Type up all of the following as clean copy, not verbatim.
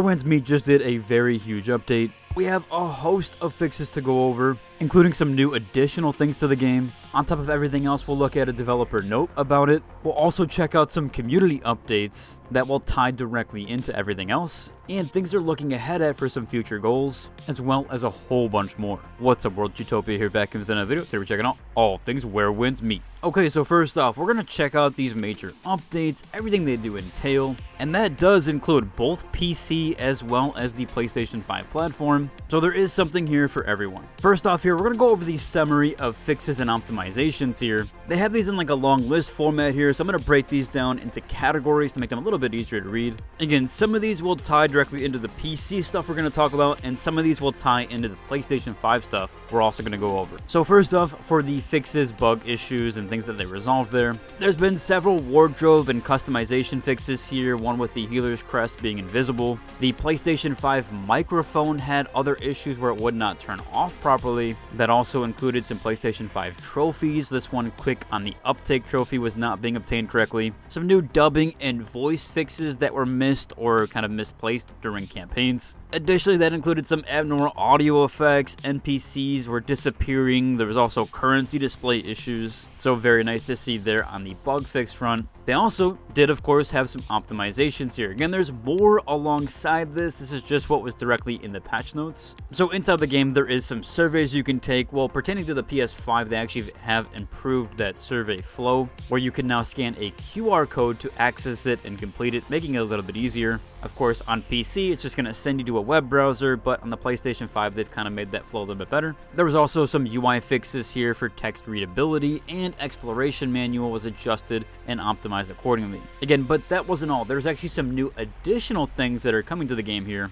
Winds Meet just did a very huge update. We have a host of fixes to go over, including some new additional things to the game. On top of everything else, we'll look at a developer note about it. We'll also check out some community updates that will tie directly into everything else, and things they're looking ahead at for some future goals, as well as a whole bunch more. What's up, World Utopia here, back with another video. Today we're checking out all things Where Winds Meet. Okay, so first off, we're going to check out these major updates, everything they do entail, and that does include both PC as well as the PlayStation 5 platform, so there is something here for everyone. First off here, we're going to go over the summary of fixes and optimizations here. They have these in like a long list format here, so I'm going to break these down into categories to make them a little bit easier to read. Again, some of these will tie directly into the PC stuff we're going to talk about, and some of these will tie into the PlayStation 5 stuff we're also going to go over. So first off, for the fixes, bug issues, and things that they resolved there, there's been several wardrobe and customization fixes here, one with the healer's crest being invisible. The PlayStation 5 microphone had other issues where it would not turn off properly. That also included some PlayStation 5 trophies. This one, quick on the uptake trophy, was not being obtained correctly. Some new dubbing and voice fixes that were missed or kind of misplaced during campaigns. Additionally, that included some abnormal audio effects, NPCs were disappearing, there was also currency display issues, so very nice to see there on the bug fix front. They also did, of course, have some optimizations here. Again, there's more alongside this. This is just what was directly in the patch notes. So inside the game, there is some surveys you can take. Well, pertaining to the PS5, they actually have improved that survey flow, where you can now scan a QR code to access it and complete it, making it a little bit easier. Of course, on PC, it's just going to send you to a web browser, but on the PlayStation 5, they've kind of made that flow a little bit better. There was also some UI fixes here for text readability, and exploration manual was adjusted and optimized accordingly. Again, but that wasn't all. There's actually some new additional things that are coming to the game here.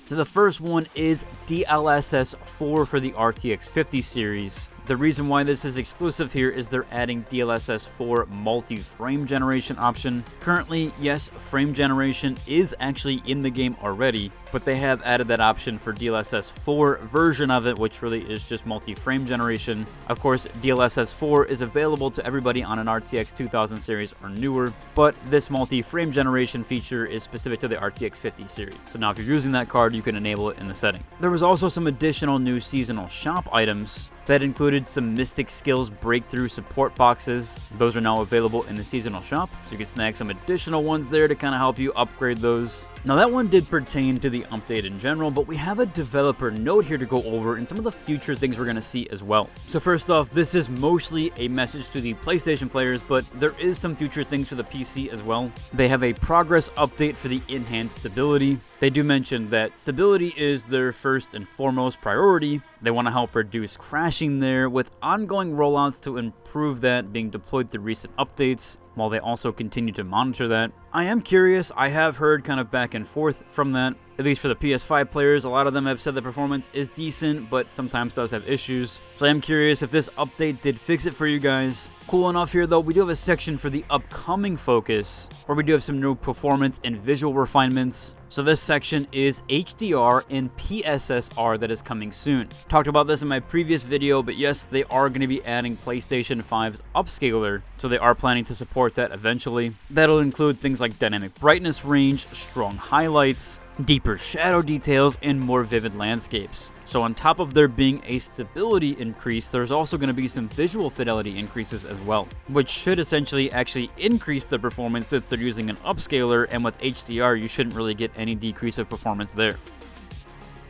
So the first one is DLSS 4 for the RTX 50 series. The reason why this is exclusive here is they're adding DLSS 4 multi-frame generation option. Currently, yes, frame generation is actually in the game already, but they have added that option for DLSS 4 version of it, which really is just multi-frame generation. Of course, DLSS 4 is available to everybody on an RTX 2000 series or newer, but this multi-frame generation feature is specific to the RTX 50 series. So now if you're using that card, you can enable it in the setting. There was also some additional new seasonal shop items that included some Mystic Skills breakthrough support boxes. Those are now available in the seasonal shop, so you can snag some additional ones there to kind of help you upgrade those. Now that one did pertain to the update in general, but we have a developer note here to go over and some of the future things we're going to see as well. So first off, this is mostly a message to the PlayStation players, but there is some future things for the PC as well. They have a progress update for the enhanced stability. They do mention that stability is their first and foremost priority. They want to help reduce crashing there, with ongoing rollouts to improve that being deployed through recent updates, while they also continue to monitor that. I am curious, I have heard kind of back and forth from that. At least for the PS5 players, a lot of them have said the performance is decent, but sometimes does have issues. So I am curious if this update did fix it for you guys. Cool enough here though, we do have a section for the upcoming focus, where we do have some new performance and visual refinements. So this section is HDR and PSSR that is coming soon. Talked about this in my previous video, but yes, they are going to be adding PlayStation 5's upscaler, so they are planning to support that eventually. That'll include things like dynamic brightness range, strong highlights, deeper shadow details, and more vivid landscapes. So on top of there being a stability increase, there's also going to be some visual fidelity increases as well, which should essentially actually increase the performance if they're using an upscaler, and with HDR you shouldn't really get any decrease of performance there.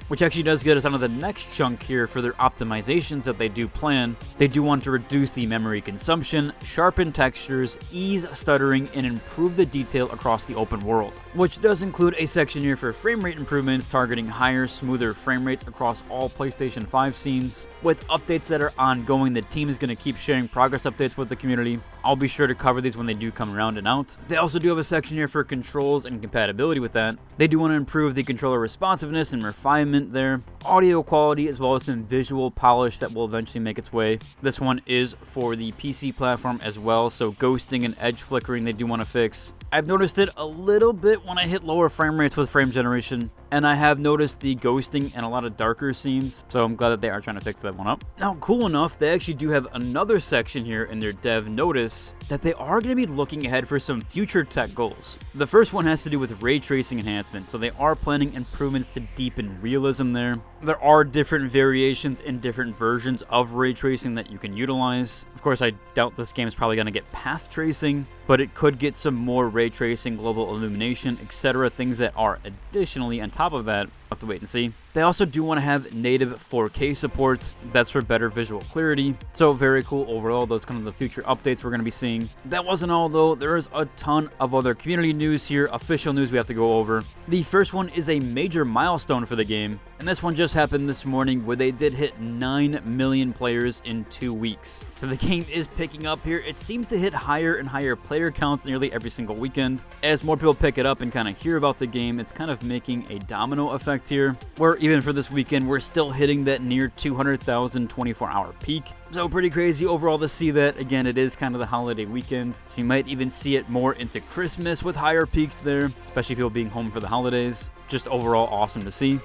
Which actually does get us onto the next chunk here for their optimizations that they do plan. They do want to reduce the memory consumption, sharpen textures, ease stuttering, and improve the detail across the open world. Which does include a section here for frame rate improvements, targeting higher, smoother frame rates across all PlayStation 5 scenes. With updates that are ongoing, the team is going to keep sharing progress updates with the community. I'll be sure to cover these when they do come around and out. They also do have a section here for controls and compatibility with that. They do want to improve the controller responsiveness and refinement there, audio quality, as well as some visual polish that will eventually make its way. This one is for the PC platform as well, so ghosting and edge flickering they do want to fix. I've noticed it a little bit when I hit lower frame rates with frame generation. and I have noticed the ghosting and a lot of darker scenes, so I'm glad that they are trying to fix that one up. Now, cool enough, they actually do have another section here in their dev notice that they are going to be looking ahead for some future tech goals. The first one has to do with ray tracing enhancements, so they are planning improvements to deepen realism there. There are different variations in different versions of ray tracing that you can utilize. Of course, I doubt this game is probably going to get path tracing, but it could get some more ray tracing, global illumination, etc. Things that are additionally on top of that. We'll have to wait and see. They also do want to have native 4K support. That's for better visual clarity. So very cool overall. Those kind of the future updates we're going to be seeing. That wasn't all though. There is a ton of other community news here, official news we have to go over. The first one is a major milestone for the game, and this one just happened this morning where they did hit 9 million players in 2 weeks. So the game is picking up here. It seems to hit higher and higher player counts nearly every single weekend. As more people pick it up and kind of hear about the game, it's kind of making a domino effect here, where even for this weekend, we're still hitting that near 200,000 24-hour peak. So pretty crazy overall to see that. Again, it is kind of the holiday weekend. So you might even see it more into Christmas with higher peaks there, especially people being home for the holidays. Just overall awesome to see.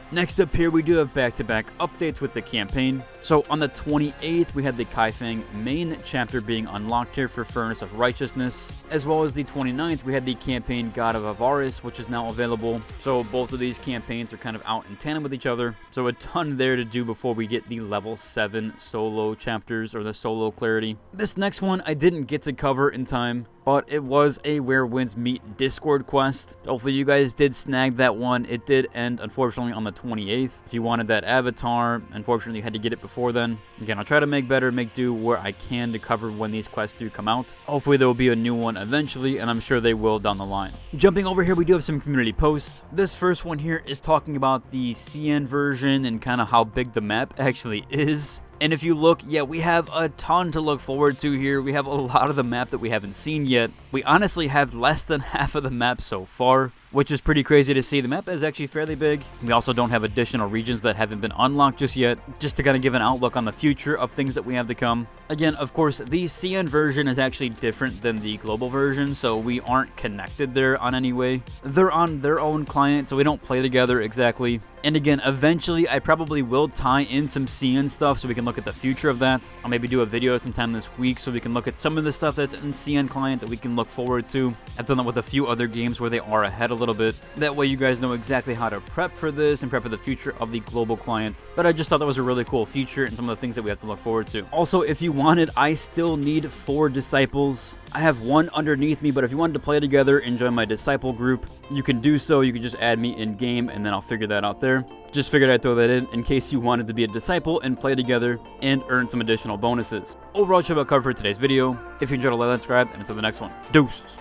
Next up here, we do have back-to-back updates with the campaign. So on the 28th, we had the Kaifeng main chapter being unlocked here for Furnace of Righteousness, as well as the 29th, we had the campaign God of Avarice, which is now available. So both of these campaigns are kind of out in tandem with each other. So a ton there to do before we get the level 7 solo chapters, or the solo clarity. This next one I didn't get to cover in time, but it was a Where Winds Meet Discord quest. Hopefully you guys did snag that one. It did end, unfortunately, on the 28th. If you wanted that avatar, unfortunately you had to get it before then. Again, I'll try to make do where I can to cover when these quests do come out. Hopefully there will be a new one eventually, and I'm sure they will down the line. Jumping over here, we do have some community posts. This first one here is talking about the CN version and kind of how big the map actually is. And if you look, yeah, we have a ton to look forward to here. We have a lot of the map that we haven't seen yet. We honestly have less than half of the map so far, which is pretty crazy to see. The map is actually fairly big. We also don't have additional regions that haven't been unlocked just yet, just to kind of give an outlook on the future of things that we have to come. Again, of course, the CN version is actually different than the global version, so we aren't connected there on any way. They're on their own client, so we don't play together exactly. And again, eventually, I probably will tie in some CN stuff so we can look at the future of that. I'll maybe do a video sometime this week so we can look at some of the stuff that's in CN client that we can look forward to. I've done that with a few other games where they are ahead a little bit. That way you guys know exactly how to prep for this and prep for the future of the global client. But I just thought that was a really cool feature and some of the things that we have to look forward to. Also, if you wanted, I still need 4 disciples. I have 1 underneath me, but if you wanted to play together and join my disciple group, you can do so. You can just add me in game and then I'll figure that out there. Just figured I'd throw that in case you wanted to be a disciple and play together and earn some additional bonuses. Overall, should about cover for today's video. If you enjoyed, like and subscribe, and until the next one, deuces.